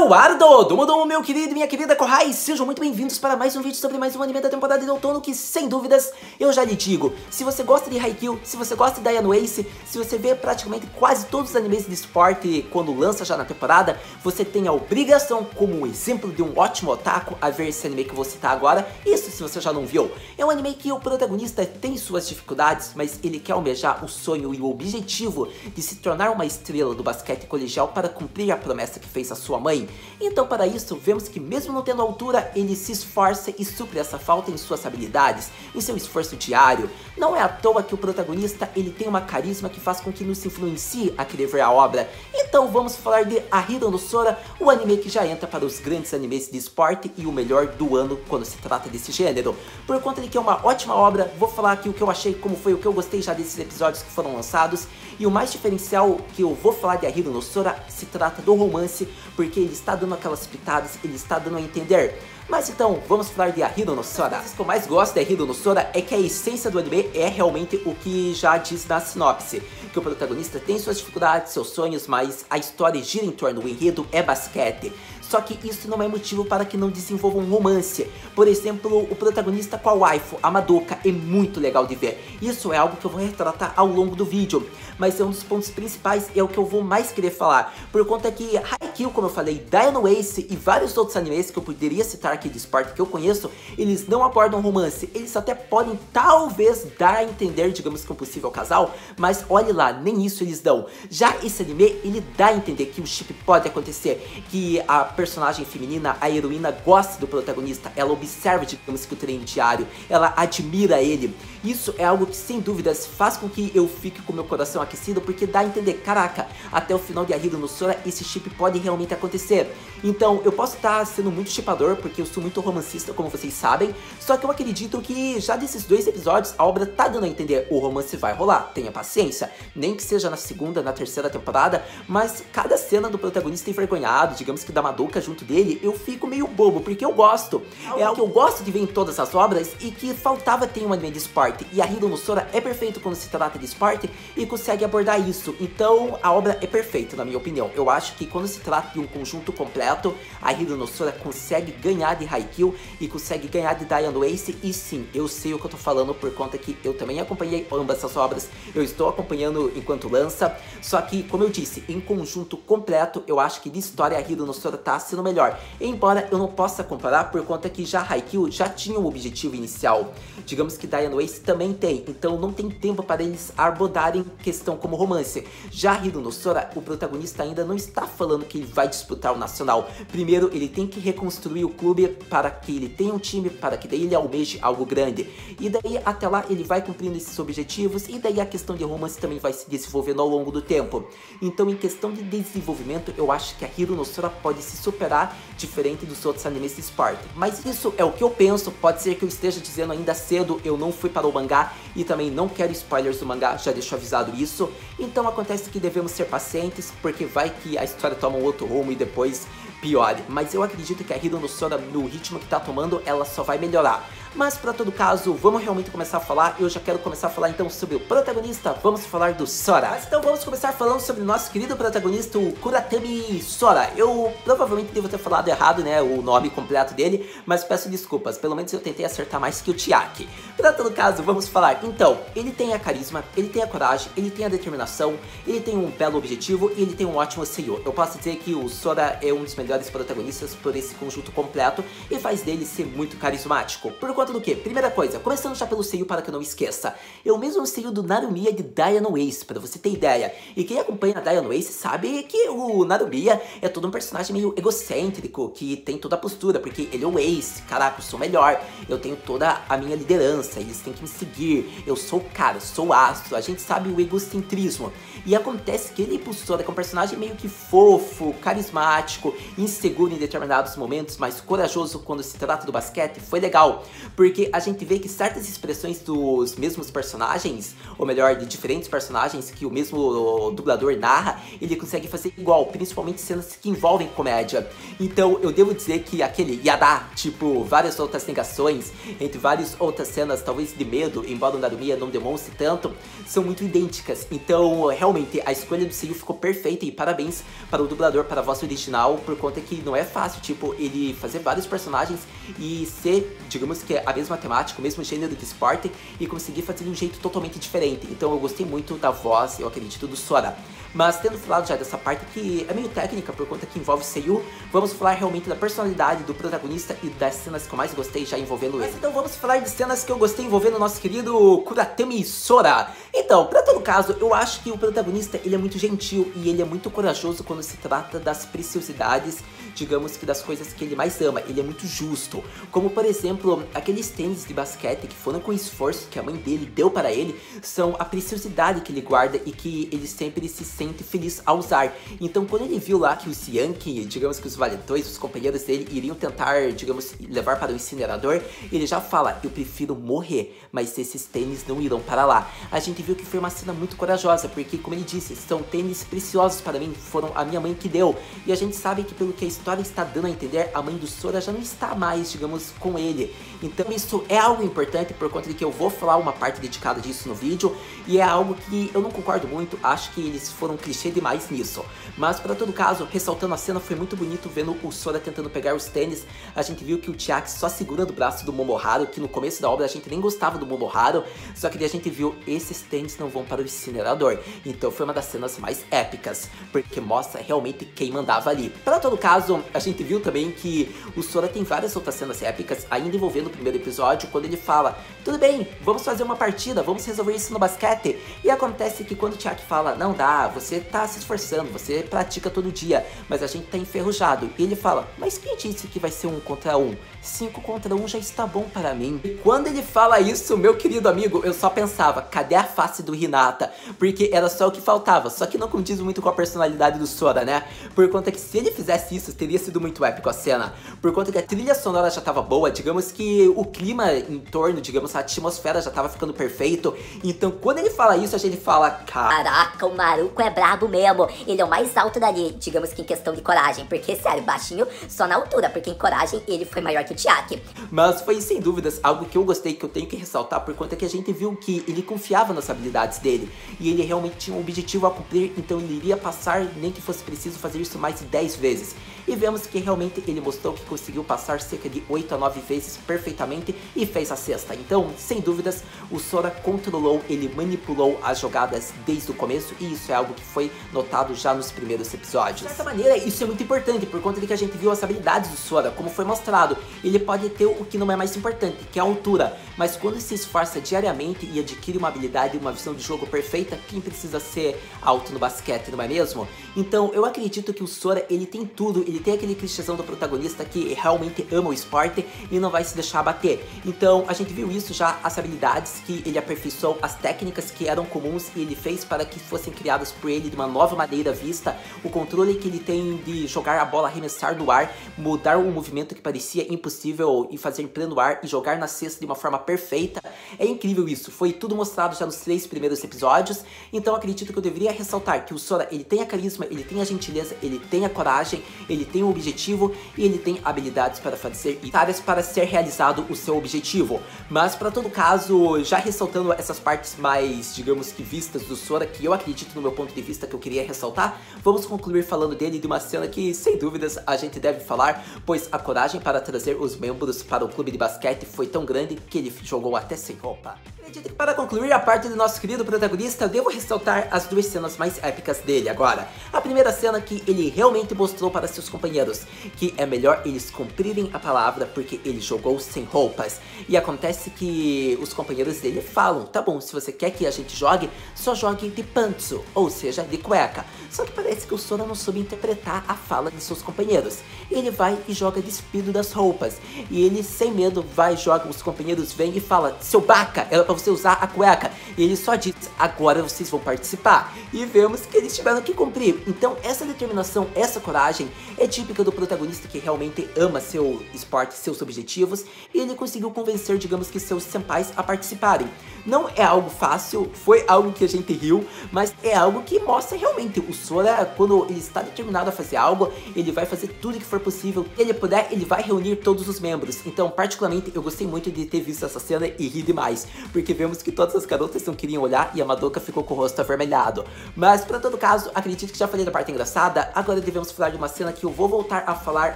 Eduardo, Domo, meu querido e minha querida Kohai, sejam muito bem-vindos para mais um vídeo sobre mais um anime da temporada de outono que, sem dúvidas, eu já lhe digo, se você gosta de Haikyuu, se você gosta de Diana Ace, se você vê praticamente quase todos os animes de esporte quando lança já na temporada, você tem a obrigação, como um exemplo de um ótimo otaku, a ver esse anime que eu vou citar agora. Isso se você já não viu. É um anime que o protagonista tem suas dificuldades, mas ele quer almejar o sonho e o objetivo de se tornar uma estrela do basquete colegial para cumprir a promessa que fez a sua mãe. Então, para isso, vemos que mesmo não tendo altura, ele se esforça e supre essa falta em suas habilidades, em seu esforço diário. Não é à toa que o protagonista ele tem uma carisma que faz com que nos influencie a querer ver a obra. Então vamos falar de Ahiru no Sora, o anime que já entra para os grandes animes de esporte e o melhor do ano quando se trata desse gênero. Por conta de que é uma ótima obra, vou falar aqui o que eu achei, como foi o que eu gostei já desses episódios que foram lançados. E o mais diferencial que eu vou falar de Ahiru no Sora se trata do romance, porque ele está dando aquelas pitadas, ele está dando a entender. Mas então, vamos falar de Ahiru no Sora. O que eu mais gosto de Ahiru no Sora é que a essência do anime é realmente o que já diz na sinopse. Que o protagonista tem suas dificuldades, seus sonhos, mas a história gira em torno do enredo é basquete. Só que isso não é motivo para que não desenvolva um romance. Por exemplo, o protagonista com a waifu, a Madoka, é muito legal de ver. Isso é algo que eu vou retratar ao longo do vídeo. Mas é um dos pontos principais e é o que eu vou mais querer falar. Por conta que Haikyuu, como eu falei, Diana Ace e vários outros animes que eu poderia citar aqui de esporte que eu conheço, eles não abordam romance. Eles até podem, talvez, dar a entender, digamos que um possível casal. Mas olhe lá, nem isso eles dão. Já esse anime, ele dá a entender que o chip pode acontecer. Que a personagem feminina, a heroína, gosta do protagonista, ela observa, digamos que o treino diário, ela admira ele. Isso é algo que sem dúvidas faz com que eu fique com meu coração aquecido, porque dá a entender, caraca, até o final de Ahiru no Sora esse chip pode realmente acontecer. Então eu posso estar sendo muito chipador, porque eu sou muito romancista, como vocês sabem, só que eu acredito que já desses 2 episódios a obra tá dando a entender, o romance vai rolar, tenha paciência, nem que seja na segunda, na terceira temporada, mas cada cena do protagonista envergonhado, digamos que da Madoka junto dele, eu fico meio bobo, porque eu gosto. É algo que eu gosto de ver em todas as obras e que faltava ter um anime de esporte. E Ahiru no Sora é perfeito quando se trata de esporte e consegue abordar isso. Então a obra é perfeita, na minha opinião. Eu acho que quando se trata de um conjunto completo, Ahiru no Sora consegue ganhar de Haikyuu e consegue ganhar de Diana Ace. E sim, eu sei o que eu tô falando por conta que eu também acompanhei ambas essas obras. Eu estou acompanhando enquanto lança. Só que, como eu disse, em conjunto completo, eu acho que de história Ahiru no Sora tá sendo melhor. Embora eu não possa comparar por conta que já Haikyuu já tinha um objetivo inicial. Digamos que Diana Ace também tem, então não tem tempo para eles abordarem questão como romance. Já Ahiru no Sora, o protagonista ainda não está falando que ele vai disputar o nacional. Primeiro ele tem que reconstruir o clube para que ele tenha um time, para que daí ele almeje algo grande. E daí até lá ele vai cumprindo esses objetivos e daí a questão de romance também vai se desenvolvendo ao longo do tempo. Então em questão de desenvolvimento eu acho que Ahiru no Sora pode se superar diferente dos outros animes de esporte. Mas isso é o que eu penso, pode ser que eu esteja dizendo ainda cedo, eu não fui para o mangá e também não quero spoilers do mangá, já deixo avisado isso. Então acontece que devemos ser pacientes, porque vai que a história toma um outro rumo e depois piore. Mas eu acredito que a Ahiru no Sora, no ritmo que tá tomando, ela só vai melhorar. Mas para todo caso, vamos realmente começar a falar. Eu já quero começar a falar então sobre o protagonista. Vamos falar do Sora. Mas então vamos começar falando sobre o nosso querido protagonista, o Kuratami Sora. Eu provavelmente devo ter falado errado, né, o nome completo dele, mas peço desculpas. Pelo menos eu tentei acertar mais que o Chiaki. Para todo caso, vamos falar. Então, ele tem a carisma, ele tem a coragem, ele tem a determinação, ele tem um belo objetivo e ele tem um ótimo seiyuu. Eu posso dizer que o Sora é um dos melhores protagonistas por esse conjunto completo e faz dele ser muito carismático. Por conta do que? Primeira coisa, começando já pelo seiyuu para que eu não esqueça. É o mesmo seiyuu do Narumiya de Diana Ace, para você ter ideia. E quem acompanha a Diana Ace sabe que o Narumiya é todo um personagem meio egocêntrico, que tem toda a postura, porque ele é o Ace, caraca, eu sou melhor, eu tenho toda a minha liderança, eles têm que me seguir, eu sou o cara, sou o astro, a gente sabe o egocentrismo. E acontece que ele, Sora, é um personagem meio que fofo, carismático, inseguro em determinados momentos, mas corajoso quando se trata do basquete, foi legal. porque a gente vê que certas expressões dos mesmos personagens, ou melhor, de diferentes personagens que o mesmo dublador narra, ele consegue fazer igual, principalmente cenas que envolvem comédia. Então eu devo dizer que aquele Yada, tipo, várias outras negações, entre várias outras cenas, talvez de medo, embora o Narumiya não demonstre tanto, são muito idênticas. Então, realmente, a escolha do Seiyu ficou perfeita e parabéns para o dublador, para a voz original, por conta que não é fácil, tipo, ele fazer vários personagens e ser, digamos que a mesma temática, o mesmo gênero de esporte e conseguir fazer de um jeito totalmente diferente. Então eu gostei muito da voz, eu acredito, do Sora. Mas tendo falado já dessa parte que é meio técnica por conta que envolve Seiyu, vamos falar realmente da personalidade do protagonista e das cenas que eu mais gostei já envolvendo ele. Mas então vamos falar de cenas que eu gostei envolvendo o nosso querido Kuratemi Sora. Então, pra todo caso, eu acho que o protagonista, ele é muito gentil e ele é muito corajoso quando se trata das preciosidades, digamos que das coisas que ele mais ama. Ele é muito justo, como por exemplo, aqueles tênis de basquete que foram com esforço que a mãe dele deu para ele, são a preciosidade que ele guarda e que ele sempre se sente feliz ao usar. Então quando ele viu lá que os Yankee, digamos que os valentões, os companheiros dele iriam tentar, digamos, levar para o incinerador, ele já fala, eu prefiro morrer, mas esses tênis não irão para lá. A gente viu que foi uma cena muito corajosa, porque como ele disse, são tênis preciosos para mim, foram a minha mãe que deu. E a gente sabe que pelo que a história está dando a entender, a mãe do Sora já não está mais, digamos, com ele. Então isso é algo importante por conta de que eu vou falar uma parte dedicada disso no vídeo, e é algo que eu não concordo muito, acho que eles foram clichê demais nisso. Mas para todo caso, ressaltando a cena, foi muito bonito vendo o Sora tentando pegar os tênis. A gente viu que o Chiaki só segura do braço do Momoharu, que no começo da obra a gente nem gostava do Momoharu, só que daí a gente viu, esses tênis não vão para o incinerador. Então foi uma das cenas mais épicas, porque mostra realmente quem mandava ali. Para todo caso, a gente viu também que o Sora tem várias outras cenas épicas, ainda envolvendo o primeiro episódio, quando ele fala, tudo bem, vamos fazer uma partida, vamos resolver isso no basquete. E acontece que quando o Chiaki fala, não dá, você tá se esforçando, você pratica todo dia, mas a gente tá enferrujado. E ele fala, mas quem disse que vai ser 1 contra 1? 5 contra 1 já está bom para mim. E quando ele fala isso, meu querido amigo, eu só pensava, cadê a face do Hinata? Porque era só o que faltava, só que não condiz muito com a personalidade do Sora, né? Por conta que se ele fizesse isso, teria sido muito épico a cena. Por conta que a trilha sonora já tava boa, digamos que o clima em torno, digamos, a atmosfera já tava ficando perfeito. Então quando ele fala isso, a gente fala, caraca, o maluco é brabo mesmo. Ele é o mais alto dali, digamos que em questão de coragem. Porque, sério, baixinho só na altura, porque em coragem ele foi maior que o Chiaki. Mas foi sem dúvidas algo que eu gostei, que eu tenho que ressaltar, por conta que a gente viu que ele confiava nas habilidades dele. E ele realmente tinha um objetivo a cumprir, então ele iria passar, nem que fosse preciso fazer isso mais de 10 vezes. E vemos que realmente ele mostrou que conseguiu passar cerca de 8 a 9 vezes perfeitamente e fez a sexta. Então, sem dúvidas, o Sora controlou, ele manipulou as jogadas desde o começo, e isso é algo que foi notado já nos primeiros episódios. De certa maneira, isso é muito importante, por conta de que a gente viu as habilidades do Sora, como foi mostrado. Ele pode ter o que não é mais importante, que é a altura, mas quando se esforça diariamente e adquire uma habilidade e uma visão de jogo perfeita, quem precisa ser alto no basquete, não é mesmo? Então, eu acredito que o Sora, ele tem tudo, ele tem aquele clichêzão do protagonista que realmente ama o esporte e não vai se deixar abater. Então, a gente viu isso já, as habilidades que ele aperfeiçoou, as técnicas que eram comuns e ele fez para que fossem criadas por ele de uma nova maneira vista, o controle que ele tem de jogar a bola, arremessar no ar, mudar um movimento que parecia impossível e fazer em pleno ar e jogar na cesta de uma forma perfeita. É incrível isso, foi tudo mostrado já nos 3 primeiros episódios, então acredito que eu deveria ressaltar que o Sora, ele tem a carisma, ele tem a gentileza, ele tem a coragem, ele tem o objetivo e ele tem habilidades para fazer e áreas para ser realizado o seu objetivo. Mas para todo caso, já ressaltando essas partes mais, digamos que vistas do Sora, que eu acredito no meu ponto de vista que eu queria ressaltar, vamos concluir falando dele de uma cena que sem dúvidas a gente deve falar, pois a coragem para trazer os membros para o clube de basquete foi tão grande que ele jogou até sem roupa. Acredito que para concluir a parte do nosso querido protagonista, eu devo ressaltar as 2 cenas mais épicas dele agora. A primeira cena que ele realmente mostrou para seus companheiros que é melhor eles cumprirem a palavra porque ele jogou sem roupas. E acontece que os companheiros dele falam, tá bom, se você quer que a gente jogue, só jogue de pantsu, ou seja, de cueca. Só que parece que o Sora não soube interpretar a fala de seus companheiros. Ele vai e joga despido das roupas. E ele, sem medo, vai e joga, os companheiros vêm e fala, seu baca, era pra você usar a cueca. E ele só diz, agora vocês vão participar. E vemos que eles tiveram que cumprir. Então essa determinação, essa coragem, é típica do protagonista que realmente ama seu esporte, seus objetivos, e ele conseguiu convencer, digamos que seus senpais a participarem. Não é algo fácil, foi algo que a gente riu, mas é algo que mostra realmente o Sora, quando ele está determinado a fazer algo, ele vai fazer tudo que for possível. Se ele puder, ele vai reunir todos os membros. Então, particularmente, eu gostei muito de ter visto essa cena e ri demais, porque vemos que todas as garotas não queriam olhar e a Madoka ficou com o rosto avermelhado. Mas, para todo caso, acredito que já falei da parte engraçada, agora devemos falar de uma cena que eu vou voltar a falar,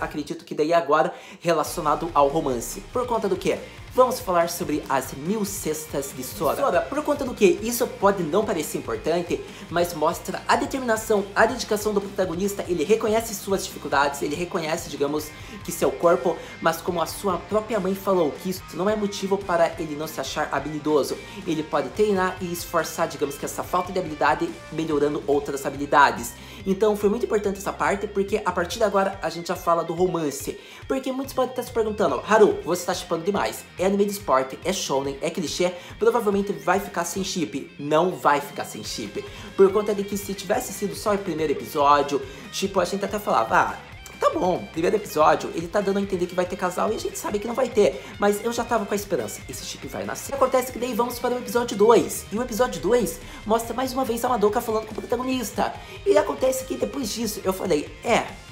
acredito que daí agora, relacionado ao romance. Por conta do quê? Vamos falar sobre as 1000 cestas de Sora. Por conta do que isso pode não parecer importante, mas mostra a determinação, a dedicação do protagonista. Ele reconhece suas dificuldades, ele reconhece, digamos, que seu corpo, mas como a sua própria mãe falou, que isso não é motivo para ele não se achar habilidoso. Ele pode treinar e esforçar, digamos que essa falta de habilidade, melhorando outras habilidades. Então foi muito importante essa parte, porque a partir de agora a gente já fala do romance. Porque muitos podem estar se perguntando, Haru, você está shippando demais. É anime de esporte, é shounen, é clichê, provavelmente vai ficar sem chip. Não vai ficar sem chip. Por conta de que se tivesse sido só o primeiro episódio, tipo, a gente até falava, tá bom, primeiro episódio, ele tá dando a entender que vai ter casal e a gente sabe que não vai ter. Mas eu já tava com a esperança, esse chip vai nascer. Acontece que daí vamos para o episódio 2. E o episódio 2 mostra mais uma vez a Madoka falando com o protagonista. E acontece que depois disso eu falei,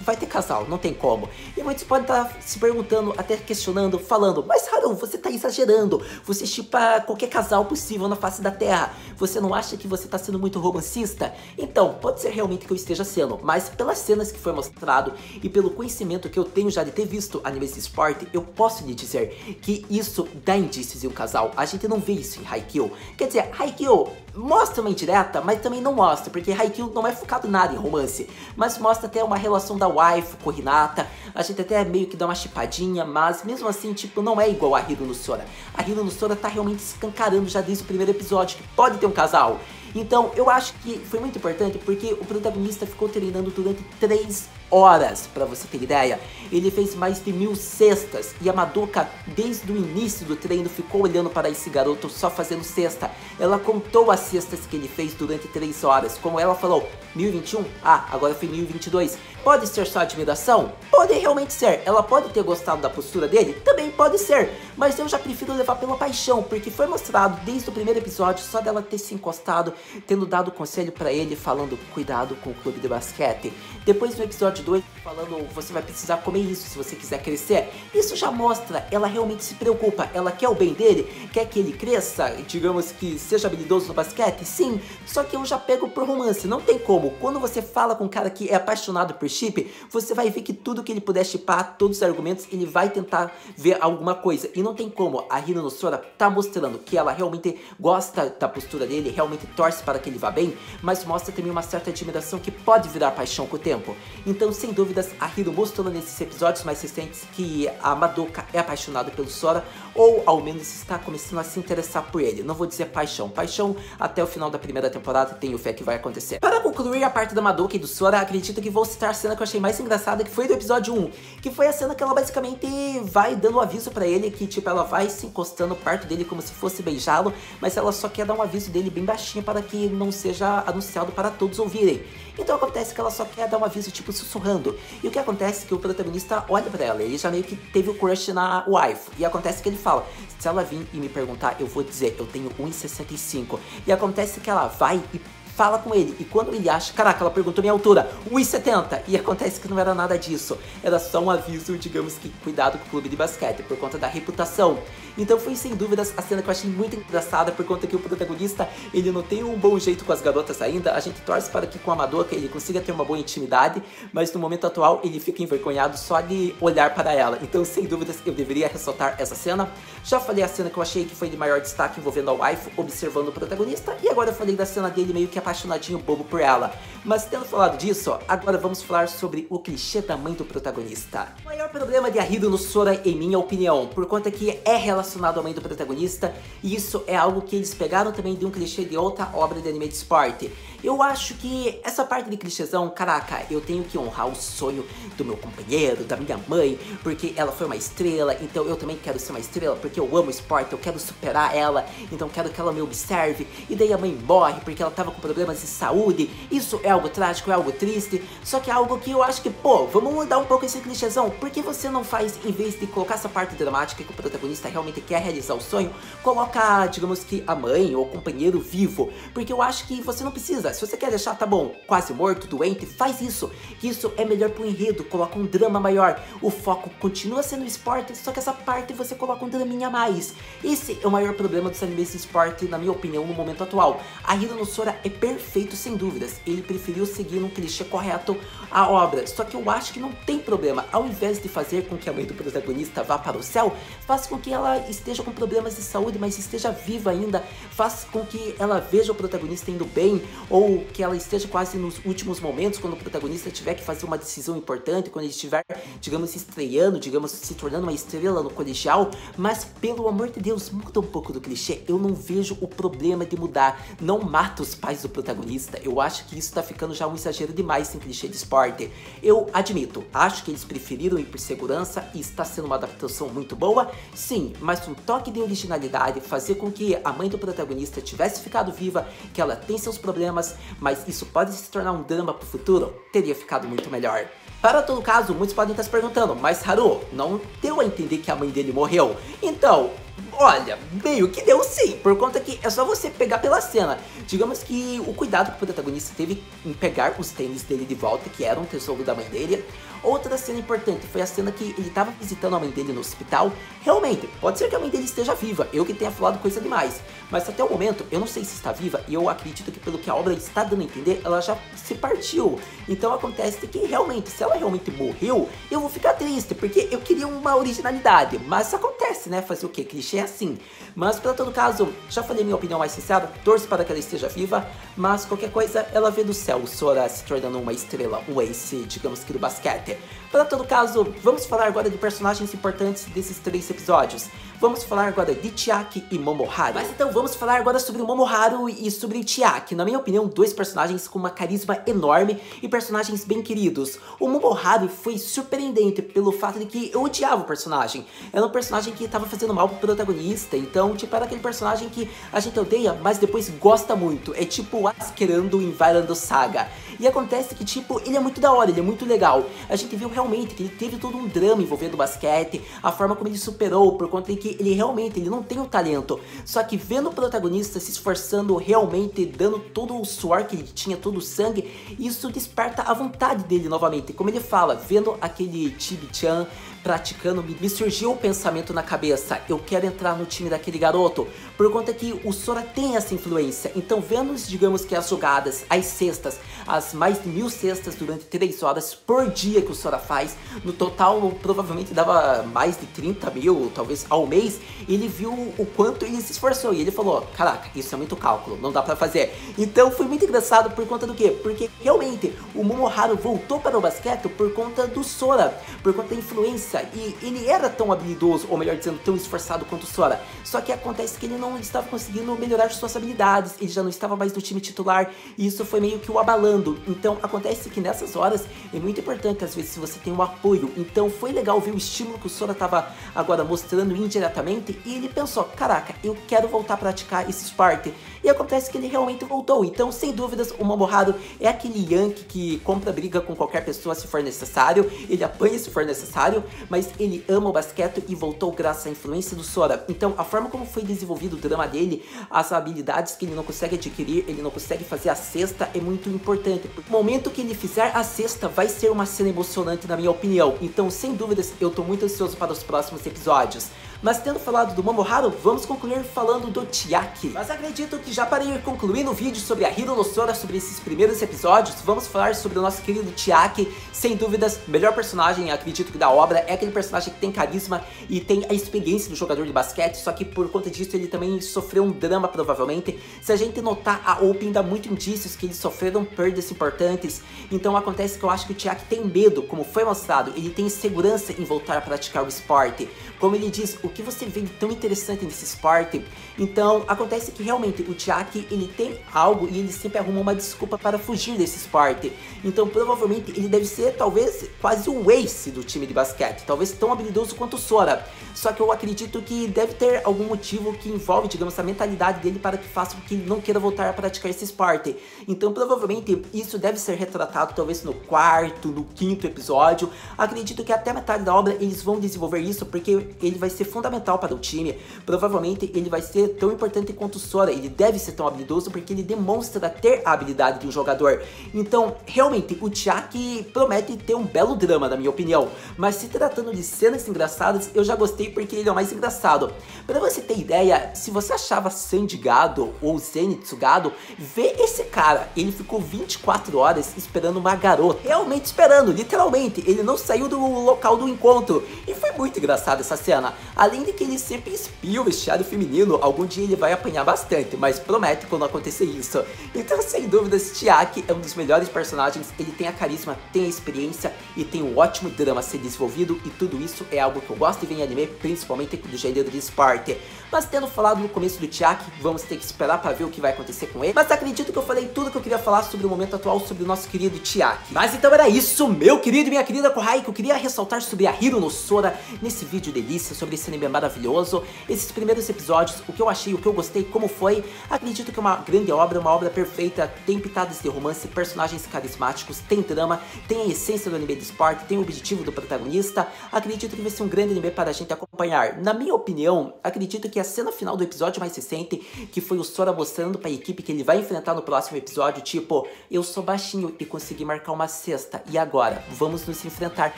vai ter casal, não tem como. E muitos podem estar se perguntando, até questionando, falando, mas Haru, você tá exagerando. Você shippa qualquer casal possível na face da Terra. Você não acha que você tá sendo muito romancista? Então, pode ser realmente que eu esteja sendo, mas pelas cenas que foi mostrado e pelo conhecimento que eu tenho já de ter visto animes de esporte, eu posso lhe dizer que isso dá indícios de um casal. A gente não vê isso em Haikyuu. Quer dizer, Haikyuu mostra uma indireta, mas também não mostra, porque Haikyuu não é focado nada em romance, mas mostra até uma relação da waifu com Hinata. A gente até meio que dá uma chipadinha, mas mesmo assim, tipo, não é igual a Hiro no Sora. A Hiro no Sora tá realmente escancarando já desde o primeiro episódio que pode ter um casal. Então eu acho que foi muito importante porque o protagonista ficou treinando durante 3 horas, pra você ter ideia. Ele fez mais de 1000 cestas e a Madoka, desde o início do treino, ficou olhando para esse garoto só fazendo cesta. Ela contou as cestas que ele fez durante 3 horas. Como ela falou, 1021? Agora foi 1022. Pode ser só admiração? Pode realmente ser. Ela pode ter gostado da postura dele? Também pode ser. Mas eu já prefiro levar pela paixão, porque foi mostrado desde o primeiro episódio, só dela ter se encostado, tendo dado conselho pra ele, falando cuidado com o clube de basquete. Depois no episódio 2, falando você vai precisar comer isso se você quiser crescer. Isso já mostra, ela realmente se preocupa, ela quer o bem dele, quer que ele cresça, digamos que seja habilidoso no basquete, sim. Só que eu já pego por romance, não tem como. Quando você fala com um cara que é apaixonado por chip, você vai ver que tudo que ele puder chipar, todos os argumentos, ele vai tentar ver alguma coisa. E não tem como, a Hiro no Sora tá mostrando que ela realmente gosta da postura dele, realmente torce para que ele vá bem, mas mostra também uma certa admiração que pode virar paixão com o tempo. Então, sem dúvidas, a Hiro mostrou nesses episódios mais recentes que a Madoka é apaixonada pelo Sora, ou ao menos está começando a se interessar por ele. Não vou dizer paixão, paixão até o final da primeira temporada, tenho fé que vai acontecer. Para concluir a parte da Madoka e do Sora, acredito que vou citar a cena que eu achei mais engraçada, que foi do episódio 1, que foi a cena que ela basicamente vai dando um aviso pra ele, que tipo, ela vai se encostando perto dele como se fosse beijá-lo, mas ela só quer dar um aviso dele bem baixinho para que não seja anunciado para todos ouvirem. Então acontece que ela só quer dar um aviso tipo sussurrando. E o que acontece é que o protagonista olha pra ela, ele já meio que teve o crush na waifu. E acontece que ele fala, se ela vir e me perguntar, eu vou dizer, eu tenho 1,65. E acontece que ela vai e fala com ele, e quando ele acha, caraca, ela perguntou minha altura, 1,70, e acontece que não era nada disso, era só um aviso, digamos que cuidado com o clube de basquete, por conta da reputação. Então foi sem dúvidas a cena que eu achei muito engraçada, por conta que o protagonista, ele não tem um bom jeito com as garotas ainda, a gente torce para que com a Madoka ele consiga ter uma boa intimidade, mas no momento atual ele fica envergonhado só de olhar para ela, então sem dúvidas eu deveria ressaltar essa cena. Já falei a cena que eu achei que foi de maior destaque envolvendo a waifu, observando o protagonista, e agora eu falei da cena dele meio que apaixonadinho bobo por ela. Mas tendo falado disso, agora vamos falar sobre o clichê da mãe do protagonista. O maior problema de Hiro no Sora, em minha opinião, por conta que é relacionado à mãe do protagonista, e isso é algo que eles pegaram também de um clichê de outra obra de anime de esporte. Eu acho que essa parte de clichêzão, caraca, eu tenho que honrar o sonho do meu companheiro, da minha mãe, porque ela foi uma estrela, então eu também quero ser uma estrela, porque eu amo esporte, eu quero superar ela, então quero que ela me observe, e daí a mãe morre porque ela tava com problema problemas de saúde, isso é algo trágico, é algo triste, só que é algo que eu acho que, pô, vamos mudar um pouco esse clichêzão. Por que você não faz, em vez de colocar essa parte dramática que o protagonista realmente quer realizar o sonho, coloca, digamos que a mãe ou o companheiro vivo? Porque eu acho que você não precisa. Se você quer deixar, tá bom, quase morto, doente, faz isso. Que isso é melhor pro enredo, coloca um drama maior. O foco continua sendo esporte, só que essa parte você coloca um draminha a mais. Esse é o maior problema dos animes de esporte, na minha opinião, no momento atual. A Hiro no Sora é perfeito, sem dúvidas. Ele preferiu seguir no clichê correto a obra, só que eu acho que não tem problema. Ao invés de fazer com que a mãe do protagonista vá para o céu, faz com que ela esteja com problemas de saúde, mas esteja viva ainda. Faz com que ela veja o protagonista indo bem, ou que ela esteja quase nos últimos momentos, quando o protagonista tiver que fazer uma decisão importante, quando ele estiver, digamos, estreando, digamos, se tornando uma estrela no colegial. Mas, pelo amor de Deus, muda um pouco do clichê. Eu não vejo o problema de mudar. Não mata os pais do protagonista. Eu acho que isso tá ficando já um exagero demais em clichê de esporte. Eu admito, acho que eles preferiram ir por segurança e está sendo uma adaptação muito boa, sim, mas um toque de originalidade, fazer com que a mãe do protagonista tivesse ficado viva, que ela tem seus problemas, mas isso pode se tornar um drama pro futuro, teria ficado muito melhor. Para todo caso, muitos podem estar se perguntando, mas Haru, não deu a entender que a mãe dele morreu? Então, olha, meio que deu sim, por conta que é só você pegar pela cena. Digamos que o cuidado que o protagonista teve em pegar os tênis dele de volta, que eram um tesouro da mãe dele. Outra cena importante foi a cena que ele estava visitando a mãe dele no hospital. Realmente, pode ser que a mãe dele esteja viva, eu que tenha falado coisa demais. Mas até o momento, eu não sei se está viva, e eu acredito que pelo que a obra está dando a entender, ela já se partiu. Então acontece que realmente, se ela realmente morreu, eu vou ficar triste, porque eu queria uma originalidade. Mas acontece, né? Fazer o quê? Clichê é assim. Mas para todo caso, já falei minha opinião mais sincera, torço para que ela esteja viva, mas qualquer coisa, ela vê do céu o Sora se tornando uma estrela, um ace, digamos que do basquete. Para todo caso, vamos falar agora de personagens importantes desses 3 episódios. Vamos falar agora de Chiaki e Momoharu. Mas então vamos falar agora sobre o Momoharu e sobre Chiaki. Na minha opinião, 2 personagens com uma carisma enorme e personagens bem queridos. O Momoharu foi surpreendente pelo fato de que eu odiava o personagem. Era um personagem que estava fazendo mal pro protagonista, então tipo era aquele personagem que a gente odeia, mas depois gosta muito. É tipo Askerando em Vinland Saga. E acontece que tipo, ele é muito da hora, ele é muito legal. A gente viu realmente que ele teve todo um drama envolvendo o basquete, a forma como ele superou, por conta de que ele realmente ele não tem o talento. Só que vendo o protagonista se esforçando realmente, dando todo o suor que ele tinha, todo o sangue, isso desperta a vontade dele novamente. Como ele fala, vendo aquele Chibi-chan praticando, me surgiu o pensamento na cabeça, eu quero entrar no time daquele garoto, por conta que o Sora tem essa influência. Então vendo, digamos que as jogadas, as cestas, as mais de 1000 cestas durante 3 horas por dia que o Sora faz, no total provavelmente dava mais de 30 mil, talvez ao mês, ele viu o quanto ele se esforçou e ele falou, caraca, isso é muito cálculo, não dá pra fazer. Então foi muito engraçado por conta do quê? Porque realmente o Momoharu voltou para o basquete por conta do Sora, por conta da influência. E ele era tão habilidoso, ou melhor dizendo, tão esforçado quanto o Sora. Só que acontece que ele não estava conseguindo melhorar suas habilidades, ele já não estava mais no time titular, e isso foi meio que o abalando. Então acontece que nessas horas é muito importante, às vezes, se você tem um apoio. Então foi legal ver o estímulo que o Sora estava agora mostrando indiretamente, e ele pensou, caraca, eu quero voltar a praticar esse esporte. E acontece que ele realmente voltou. Então, sem dúvidas, o Momoharu é aquele Yankee que compra briga com qualquer pessoa se for necessário, ele apanha se for necessário, mas ele ama o basquete e voltou graças à influência do Sora. Então, a forma como foi desenvolvido o drama dele, as habilidades que ele não consegue adquirir, ele não consegue fazer a cesta, é muito importante. No momento que ele fizer a cesta, vai ser uma cena emocionante, na minha opinião. Então, sem dúvidas, eu tô muito ansioso para os próximos episódios. Mas tendo falado do Momoharu, vamos concluir falando do Chiaki. Mas acredito que já para ir concluindo o vídeo sobre a Hiro no Sora, sobre esses primeiros episódios, vamos falar sobre o nosso querido Chiaki. Sem dúvidas, melhor personagem, acredito que da obra, é aquele personagem que tem carisma e tem a experiência do jogador de basquete, só que por conta disso ele também sofreu um drama, provavelmente. Se a gente notar, a Open dá muito indícios que eles sofreram perdas importantes, então acontece que eu acho que o Chiaki tem medo, como foi mostrado, ele tem insegurança em voltar a praticar o esporte. Como ele diz, o que você vê de tão interessante nesse esporte? Então, acontece que realmente o Chiaki, ele tem algo e ele sempre arruma uma desculpa para fugir desse esporte. Então, provavelmente, ele deve ser, talvez, quase o ace do time de basquete. Talvez tão habilidoso quanto o Sora. Só que eu acredito que deve ter algum motivo que envolve, digamos, a mentalidade dele para que faça com que ele não queira voltar a praticar esse Sparta. Então provavelmente isso deve ser retratado talvez no quarto, no quinto episódio. Acredito que até metade da obra eles vão desenvolver isso, porque ele vai ser fundamental para o time. Provavelmente ele vai ser tão importante quanto o Sora, ele deve ser tão habilidoso porque ele demonstra ter a habilidade de um jogador. Então realmente o Chiaki promete ter um belo drama, na minha opinião. Mas se tratando de cenas engraçadas, eu já gostei porque ele é o mais engraçado. Pra você ter ideia, se você achava Sandy gado ou Zenitsu gado, vê esse cara, ele ficou 24 horas esperando uma garota, realmente esperando, literalmente, ele não saiu do local do encontro, e foi muito engraçado essa cena. Além de que ele sempre espia o vestiário feminino, algum dia ele vai apanhar bastante, mas promete quando acontecer isso. Então sem dúvidas, Chiaki é um dos melhores personagens, ele tem a carisma, tem a experiência e tem um ótimo drama a ser desenvolvido, e tudo isso é algo que eu gosto de ver em anime, principalmente do gênero de Sparta. Mas tendo falado no começo do Chiaki, vamos ter que esperar para ver o que vai acontecer com ele. Mas acredito que eu falei tudo que eu queria falar sobre o momento atual, sobre o nosso querido Chiaki. Mas então era isso, meu querido e minha querida Kohai, que eu queria ressaltar sobre a Hiro no Sora nesse vídeo delícia, sobre esse anime maravilhoso. Esses primeiros episódios, o que eu achei, o que eu gostei, como foi. Acredito que é uma grande obra, uma obra perfeita, tem pitadas de romance, personagens carismáticos, tem drama, tem a essência do anime de Sparta, tem o objetivo do protagonista. Acredito que vai ser um grande anime para a gente acompanhar. Na minha opinião, acredito que a cena final do episódio mais recente, que foi o Sora mostrando para a equipe que ele vai enfrentar no próximo episódio, tipo, eu sou baixinho e consegui marcar uma cesta, e agora? Vamos nos enfrentar,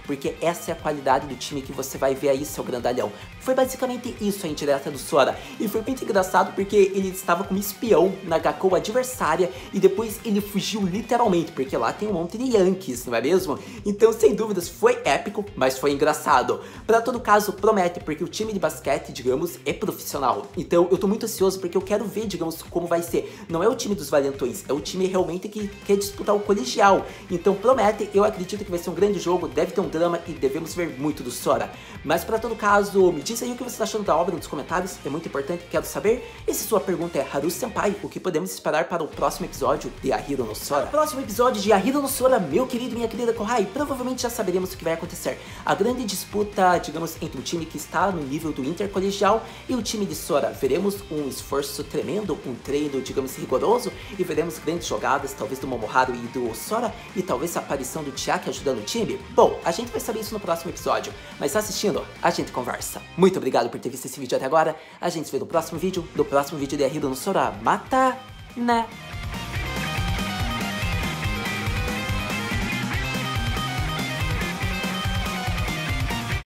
porque essa é a qualidade do time que você vai ver aí, seu grandalhão. Foi basicamente isso a indireta do Sora, e foi muito engraçado porque ele estava como espião na Gakkou adversária, e depois ele fugiu literalmente, porque lá tem um monte de Yankees, não é mesmo? Então, sem dúvidas, foi épico, mas foi engraçado. Pra todo caso, promete, porque o time de basquete, digamos, é profissional. Então, eu tô muito ansioso porque eu quero ver, digamos, como vai ser. Não é o time dos valentões, é o time realmente que quer disputar o colegial. Então, promete, eu acredito que vai ser um grande jogo, deve ter um drama e devemos ver muito do Sora. Mas pra todo caso, me diz aí o que você tá achando da obra nos comentários, é muito importante, quero saber. E se sua pergunta é, Haru Senpai, o que podemos esperar para o próximo episódio de A Hiro no Sora? No próximo episódio de A Hiro no Sora, meu querido e minha querida Kohai, provavelmente já saberemos o que vai acontecer. A grande disputa, digamos, entre o time que está no nível do intercolegial e o time de Sora. Veremos um esforço tremendo, um treino, digamos, rigoroso, e veremos grandes jogadas, talvez do Momoharu e do Sora, e talvez a aparição do Chiaki ajudando o time. Bom, a gente vai saber isso no próximo episódio, mas assistindo, a gente conversa. Muito obrigado por ter visto esse vídeo até agora, a gente se vê no próximo vídeo de A Hiro no Sora. Mata, né?